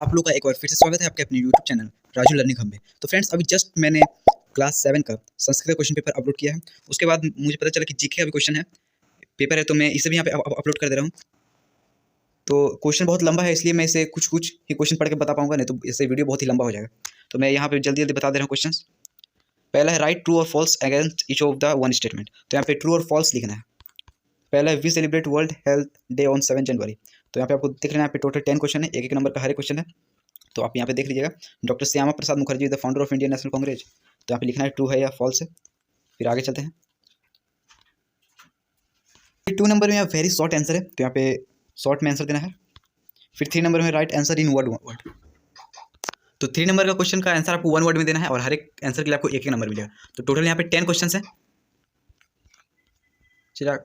आप लोग का एक बार फिर से स्वागत है आपके अपने YouTube channel Raju learning hub में। तो फ्रेंड्स, अभी जस्ट मैंने क्लास 7 का संस्कृत क्वेश्चन पेपर अपलोड किया है। उसके बाद मुझे पता चला कि जीके का भी क्वेश्चन है पेपर है, तो मैं इसे भी यहाँ पे अपलोड कर दे रहा हूँ। तो क्वेश्चन बहुत लंबा है, इसलिए मैं इसे कुछ कुछ ही क्वेश्चन पढ़ के बता पाऊंगा, नहीं तो इससे वीडियो बहुत ही लंबा हो जाएगा। तो मैं यहाँ पे जल्दी जल्दी बता दे रहा हूँ क्वेश्चन। पहला है राइट ट्रू और false against each of the one statement. तो यहाँ पे ट्रू और फॉल्स लिखना है। पहला है we celebrate world health day on 7 January. तो यहाँ पे आपको देख लेना है, यहाँ पे टोटल 10 क्वेश्चन है, एक एक नंबर का हर एक क्वेश्चन है। तो आप यहाँ पे देख लीजिएगा, doctor Shyama Prasad Mukherjee the founder of Indian national Congress. तो यहाँ पे लिखना है ट्रू है या फॉल्स है। फिर आगे चलते हैं। 2 नंबर में वेरी शॉर्ट आंसर है, तो यहाँ पे शॉर्ट में आंसर देना है। फिर 3 नंबर में राइट आंसर इन वर्ड। तो 3 नंबर का क्वेश्चन का आंसर आपको 1 वर्ड में देना है और हर एक आंसर के लिए आपको एक नंबर मिलेगा। तो टोटल यहाँ पे 10 क्वेश्चन है। चलिए,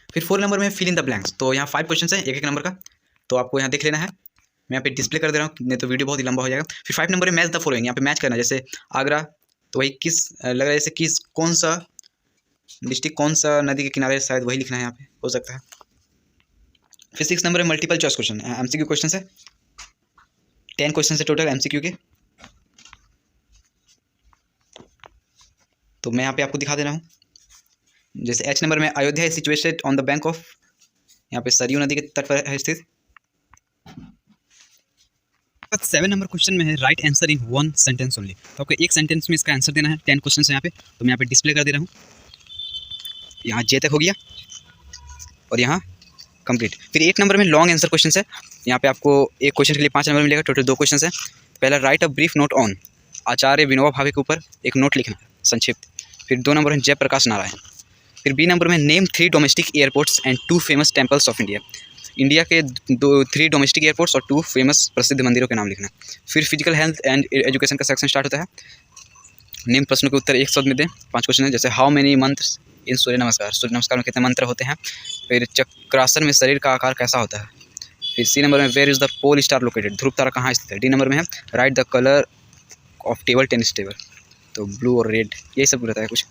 फिर 4 नंबर में फिल इन द ब्लैंक्स। तो यहाँ 5 क्वेश्चन है, एक नंबर का। तो आपको यहाँ देख लेना है, मैं यहाँ पे डिस्प्ले कर दे रहा हूँ, नहीं तो वीडियो बहुत ही लंबा हो जाएगा। फिर 5 नंबर में मैच द फॉलोइंग। यहाँ पे मैच करना, जैसे आगरा, तो वही किस लग रहा है, जैसे किस कौन सा डिस्ट्रिक्ट कौन सा नदी के किनारे, शायद वही लिखना है, यहाँ पे हो सकता है। फिर 6 नंबर में multiple choice question, MCQ question है। 10 क्वेश्चन है टोटल एमसीक्यू के। तो मैं यहाँ पे आपको दिखा दे रहा हूँ, जैसे एच नंबर में अयोध्या है situated on the bank of, यहाँ पे सरयू नदी के तट पर है स्थित। 7 नंबर क्वेश्चन में है right answer in 1 sentence only. तो आपको एक सेंटेंस में इसका आंसर देना है। 10 क्वेश्चन है यहाँ पे, तो मैं यहाँ पे डिस्प्ले कर दे रहा हूँ। यहाँ जे तक हो गया और यहाँ कंप्लीट। फिर 8 नंबर में लॉन्ग आंसर क्वेश्चन है। यहाँ पे आपको एक क्वेश्चन के लिए 5 नंबर मिलेगा। टोटल 2 क्वेश्चन है। पहला write a brief note on, Acharya Vinoba Bhave के ऊपर एक नोट लिखना है संक्षिप्त। फिर 2 नंबर में जयप्रकाश नारायण। फिर बी नंबर में name 3 domestic airports and 2 famous temples of India. India के 3 डोमेस्टिक एयरपोर्ट्स और 2 फेमस प्रसिद्ध मंदिरों के नाम लिखना है। फिर फिजिकल हेल्थ एंड एजुकेशन का सेक्शन स्टार्ट होता है। निम्न प्रश्नों के उत्तर एक शब्द में दें। 5 क्वेश्चन है, जैसे हाउ मेनी मंत्र इन सूर्य नमस्कार। सूर्य नमस्कार में कितने मंत्र होते हैं। फिर चक्रासन में शरीर का आकार कैसा होता है। फिर सी नंबर में where is the pole star located, ध्रुव तारा कहाँ स्थित है। डी नंबर में है write the colour of table tennis table, तो ब्लू और रेड, यही सब रहता है कुछ।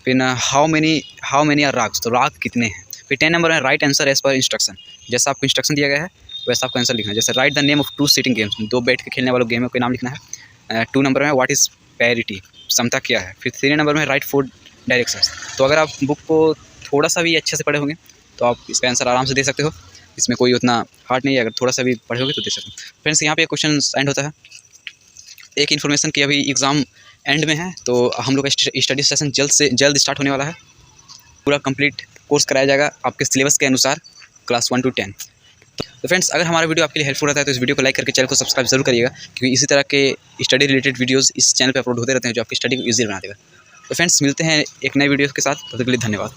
फिर हाउ मेनी आर राग्स, तो राग कितने हैं। फिर 10 नंबर में right answer as per instruction, जैसा आपको इंस्ट्रक्शन दिया गया है वैसा आपको आंसर लिखना है। जैसे right the name of 2 sitting games, 2 बैठ के खेलने वालों गेमों के नाम लिखना है। 2 नंबर में व्हाट इज़ पैरिटी, समता क्या है। फिर 3 नंबर में राइट 4 डायरेक्शंस। तो अगर आप बुक को थोड़ा सा भी अच्छे से पढ़े होंगे तो आप इसका आंसर आराम से दे सकते हो। इसमें कोई उतना हार्ड नहीं है, अगर थोड़ा सा भी पढ़े होगे तो दे सकते हो। फ्रेंड्स, यहाँ पे क्वेश्चन एंड होता है। एक इन्फॉर्मेशन कि अभी एग्ज़ाम एंड में है, तो हम लोग का स्टडी सेशन जल्द से जल्द स्टार्ट होने वाला है। पूरा कंप्लीट कोर्स कराया जाएगा आपके सिलेबस के अनुसार, क्लास 1 to 10। तो फ्रेंड्स, अगर हमारा वीडियो आपके लिए हेल्पफुल रहता है तो इस वीडियो को लाइक करके चैनल को सब्सक्राइब जरूर करिएगा, क्योंकि इसी तरह के स्टडी रिलेटेड वीडियोस इस चैनल पर अपलोड होते रहते हैं जो आपकी स्टडी को ईजी बना देगा। तो फ्रेंड्स, मिलते हैं एक नए वीडियो के साथ, तब तक के लिए धन्यवाद।